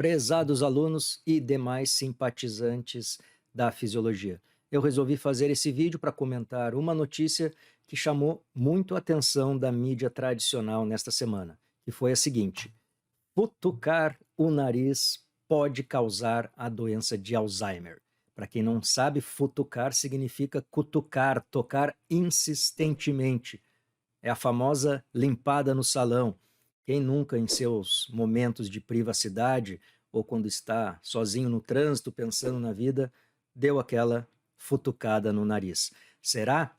Prezados alunos e demais simpatizantes da fisiologia, eu resolvi fazer esse vídeo para comentar uma notícia que chamou muito a atenção da mídia tradicional nesta semana, que foi a seguinte: futucar o nariz pode causar a doença de Alzheimer. Para quem não sabe, futucar significa cutucar, tocar insistentemente. É a famosa limpada no salão. Quem nunca, em seus momentos de privacidade ou quando está sozinho no trânsito pensando na vida, deu aquela futucada no nariz? Será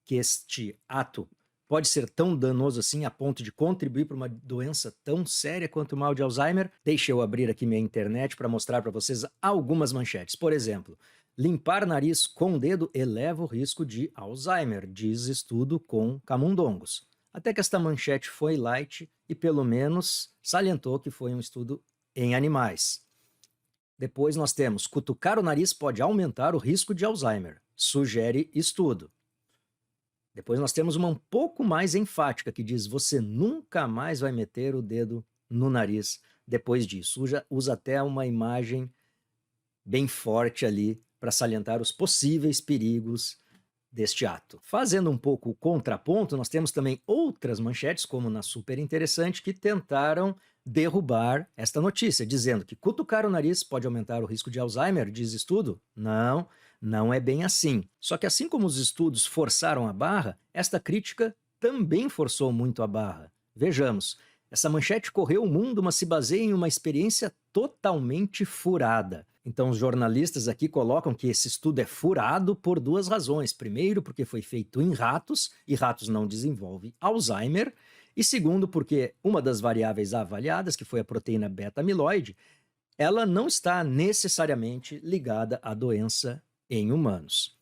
que este ato pode ser tão danoso assim a ponto de contribuir para uma doença tão séria quanto o mal de Alzheimer? Deixa eu abrir aqui minha internet para mostrar para vocês algumas manchetes. Por exemplo, limpar nariz com o dedo eleva o risco de Alzheimer, diz estudo com camundongos. Até que esta manchete foi light e pelo menos salientou que foi um estudo em animais. Depois nós temos: cutucar o nariz pode aumentar o risco de Alzheimer, sugere estudo. Depois nós temos uma um pouco mais enfática, que diz: você nunca mais vai meter o dedo no nariz depois disso. Usa até uma imagem bem forte ali para salientar os possíveis perigos deste ato. Fazendo um pouco o contraponto, nós temos também outras manchetes, como na Super Interessante, que tentaram derrubar esta notícia, dizendo que cutucar o nariz pode aumentar o risco de Alzheimer, diz estudo. Não, não é bem assim. Só que assim como os estudos forçaram a barra, esta crítica também forçou muito a barra. Vejamos, essa manchete correu o mundo, mas se baseia em uma experiência totalmente furada. Então os jornalistas aqui colocam que esse estudo é furado por duas razões. Primeiro, porque foi feito em ratos, e ratos não desenvolvem Alzheimer. E segundo, porque uma das variáveis avaliadas, que foi a proteína beta-amiloide, ela não está necessariamente ligada à doença em humanos.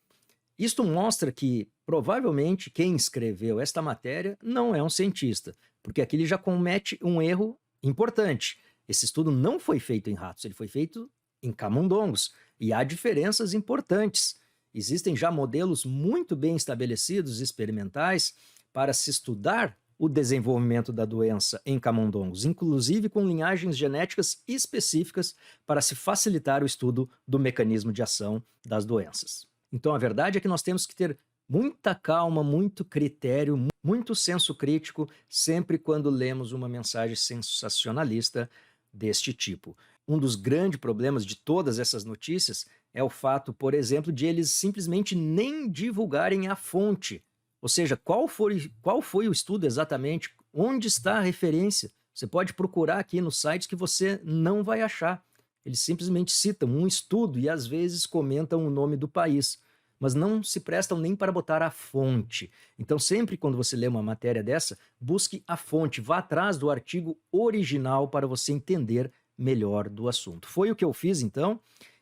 Isto mostra que, provavelmente, quem escreveu esta matéria não é um cientista, porque aqui ele já comete um erro importante. Esse estudo não foi feito em ratos, ele foi feito em camundongos, e há diferenças importantes. Existem já modelos muito bem estabelecidos, experimentais, para se estudar o desenvolvimento da doença em camundongos, inclusive com linhagens genéticas específicas para se facilitar o estudo do mecanismo de ação das doenças. Então a verdade é que nós temos que ter muita calma, muito critério, muito senso crítico, sempre quando lemos uma mensagem sensacionalista deste tipo. Um dos grandes problemas de todas essas notícias é o fato, por exemplo, de eles simplesmente nem divulgarem a fonte. Ou seja, qual foi o estudo exatamente, onde está a referência. Você pode procurar aqui nos sites que você não vai achar. Eles simplesmente citam um estudo e às vezes comentam o nome do país, mas não se prestam nem para botar a fonte. Então sempre quando você lê uma matéria dessa, busque a fonte, vá atrás do artigo original para você entender melhor do assunto. Foi o que eu fiz então,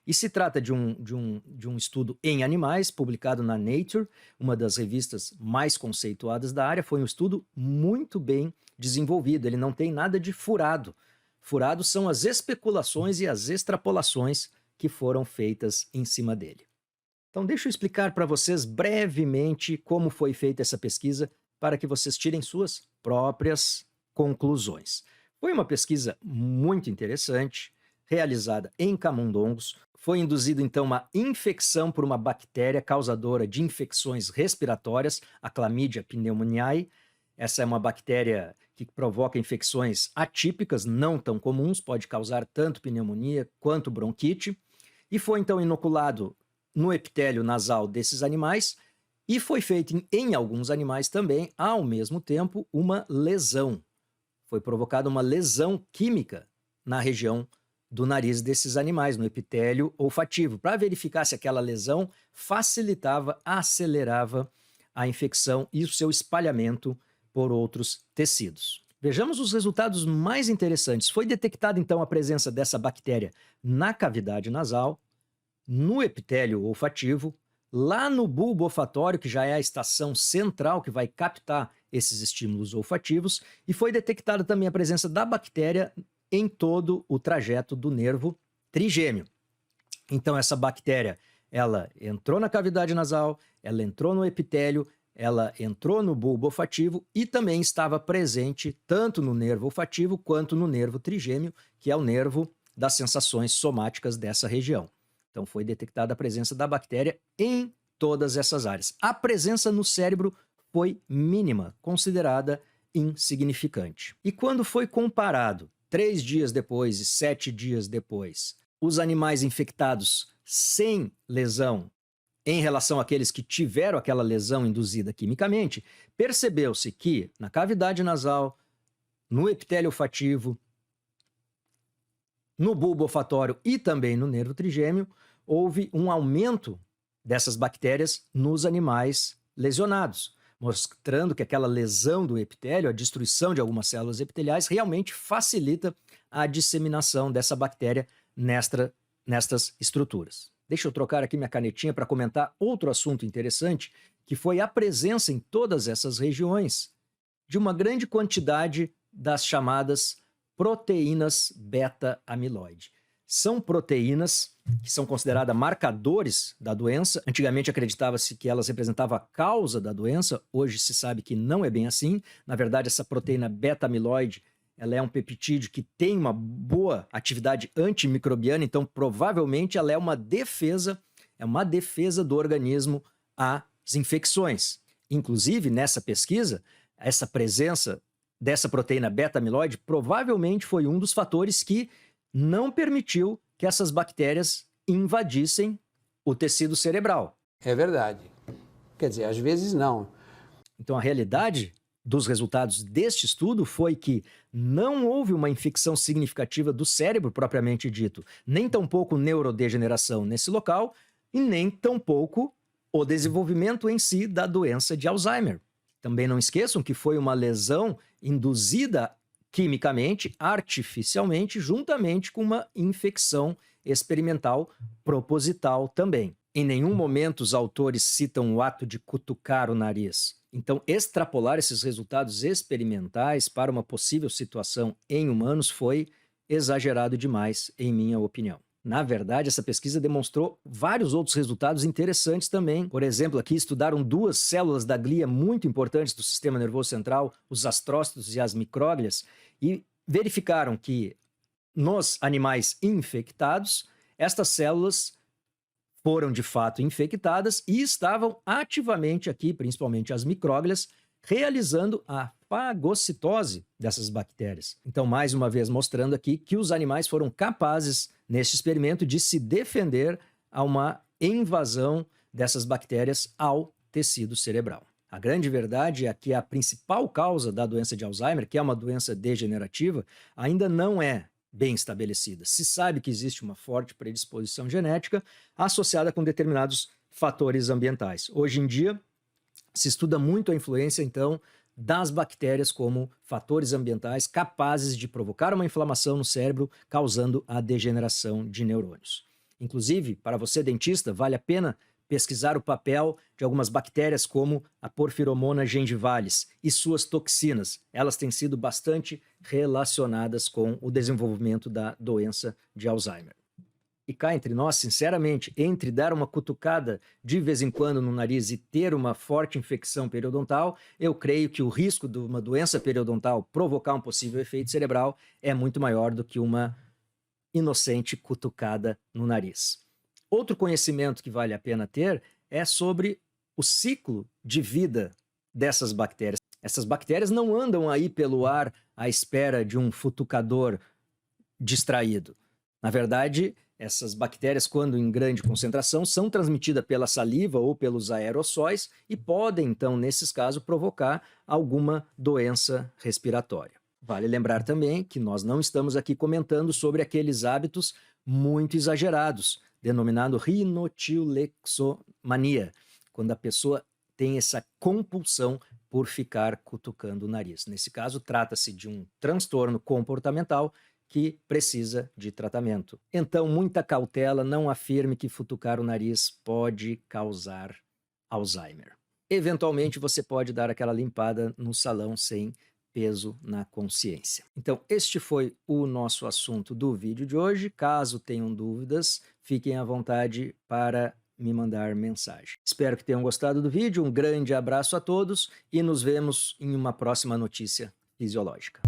e se trata de um estudo em animais, publicado na Nature, uma das revistas mais conceituadas da área. Foi um estudo muito bem desenvolvido, ele não tem nada de furado. Furado são as especulações e as extrapolações que foram feitas em cima dele. Então deixa eu explicar para vocês brevemente como foi feita essa pesquisa, para que vocês tirem suas próprias conclusões. Foi uma pesquisa muito interessante, realizada em camundongos. Foi induzida então uma infecção por uma bactéria causadora de infecções respiratórias, a Chlamydia pneumoniae. Essa é uma bactéria que provoca infecções atípicas, não tão comuns, pode causar tanto pneumonia quanto bronquite. E foi então inoculado no epitélio nasal desses animais, e foi feito em alguns animais também, ao mesmo tempo, uma lesão. Foi provocada uma lesão química na região do nariz desses animais, no epitélio olfativo, para verificar se aquela lesão facilitava, acelerava a infecção e o seu espalhamento por outros tecidos. Vejamos os resultados mais interessantes. Foi detectada então a presença dessa bactéria na cavidade nasal, no epitélio olfativo, lá no bulbo olfatório, que já é a estação central que vai captar esses estímulos olfativos, e foi detectada também a presença da bactéria em todo o trajeto do nervo trigêmeo. Então essa bactéria, ela entrou na cavidade nasal, ela entrou no epitélio, ela entrou no bulbo olfativo e também estava presente tanto no nervo olfativo quanto no nervo trigêmeo, que é o nervo das sensações somáticas dessa região. Então foi detectada a presença da bactéria em todas essas áreas. A presença no cérebro foi mínima, considerada insignificante. E quando foi comparado 3 dias depois e 7 dias depois, os animais infectados sem lesão em relação àqueles que tiveram aquela lesão induzida quimicamente, percebeu-se que na cavidade nasal, no epitélio olfativo, no bulbo olfatório e também no nervo trigêmeo, houve um aumento dessas bactérias nos animais lesionados, mostrando que aquela lesão do epitélio, a destruição de algumas células epiteliais, realmente facilita a disseminação dessa bactéria nestas estruturas. Deixa eu trocar aqui minha canetinha para comentar outro assunto interessante, que foi a presença em todas essas regiões de uma grande quantidade das chamadas proteínas beta-amiloide. São proteínas que são consideradas marcadores da doença. Antigamente acreditava-se que elas representavam a causa da doença, hoje se sabe que não é bem assim. Na verdade, essa proteína beta-amiloide, ela é um peptídeo que tem uma boa atividade antimicrobiana, então provavelmente ela é uma defesa do organismo às infecções. Inclusive, nessa pesquisa, essa presença dessa proteína beta-amiloide provavelmente foi um dos fatores que não permitiu que essas bactérias invadissem o tecido cerebral. É verdade. Quer dizer, às vezes não. Então, a realidade dos resultados deste estudo foi que não houve uma infecção significativa do cérebro propriamente dito, nem tampouco neurodegeneração nesse local e nem tampouco o desenvolvimento em si da doença de Alzheimer. Também não esqueçam que foi uma lesão induzida quimicamente, artificialmente, juntamente com uma infecção experimental proposital também. Em nenhum momento os autores citam o ato de cutucar o nariz. Então, extrapolar esses resultados experimentais para uma possível situação em humanos foi exagerado demais, em minha opinião. Na verdade, essa pesquisa demonstrou vários outros resultados interessantes também. Por exemplo, aqui estudaram 2 células da glia muito importantes do sistema nervoso central, os astrócitos e as micróglias, e verificaram que nos animais infectados, estas células foram de fato infectadas e estavam ativamente aqui, principalmente as micróglias, realizando a fagocitose dessas bactérias. Então, mais uma vez mostrando aqui que os animais foram capazes, neste experimento, de se defender a uma invasão dessas bactérias ao tecido cerebral. A grande verdade é que a principal causa da doença de Alzheimer, que é uma doença degenerativa, ainda não é bem estabelecida. Se sabe que existe uma forte predisposição genética associada com determinados fatores ambientais. Hoje em dia, se estuda muito a influência, então, das bactérias como fatores ambientais capazes de provocar uma inflamação no cérebro, causando a degeneração de neurônios. Inclusive, para você dentista, vale a pena pesquisar o papel de algumas bactérias como a Porphyromonas gingivalis e suas toxinas. Elas têm sido bastante relacionadas com o desenvolvimento da doença de Alzheimer. E cá entre nós, sinceramente, entre dar uma cutucada de vez em quando no nariz e ter uma forte infecção periodontal, eu creio que o risco de uma doença periodontal provocar um possível efeito cerebral é muito maior do que uma inocente cutucada no nariz. Outro conhecimento que vale a pena ter é sobre o ciclo de vida dessas bactérias. Essas bactérias não andam aí pelo ar à espera de um futucador distraído. Na verdade, essas bactérias, quando em grande concentração, são transmitidas pela saliva ou pelos aerossóis e podem, então, nesses casos, provocar alguma doença respiratória. Vale lembrar também que nós não estamos aqui comentando sobre aqueles hábitos muito exagerados, denominado rinotilexomania, quando a pessoa tem essa compulsão por ficar cutucando o nariz. Nesse caso, trata-se de um transtorno comportamental que precisa de tratamento. Então, muita cautela, não afirme que futucar o nariz pode causar Alzheimer. Eventualmente, você pode dar aquela limpada no salão sem peso na consciência. Então, este foi o nosso assunto do vídeo de hoje. Caso tenham dúvidas, fiquem à vontade para me mandar mensagem. Espero que tenham gostado do vídeo. Um grande abraço a todos e nos vemos em uma próxima notícia fisiológica.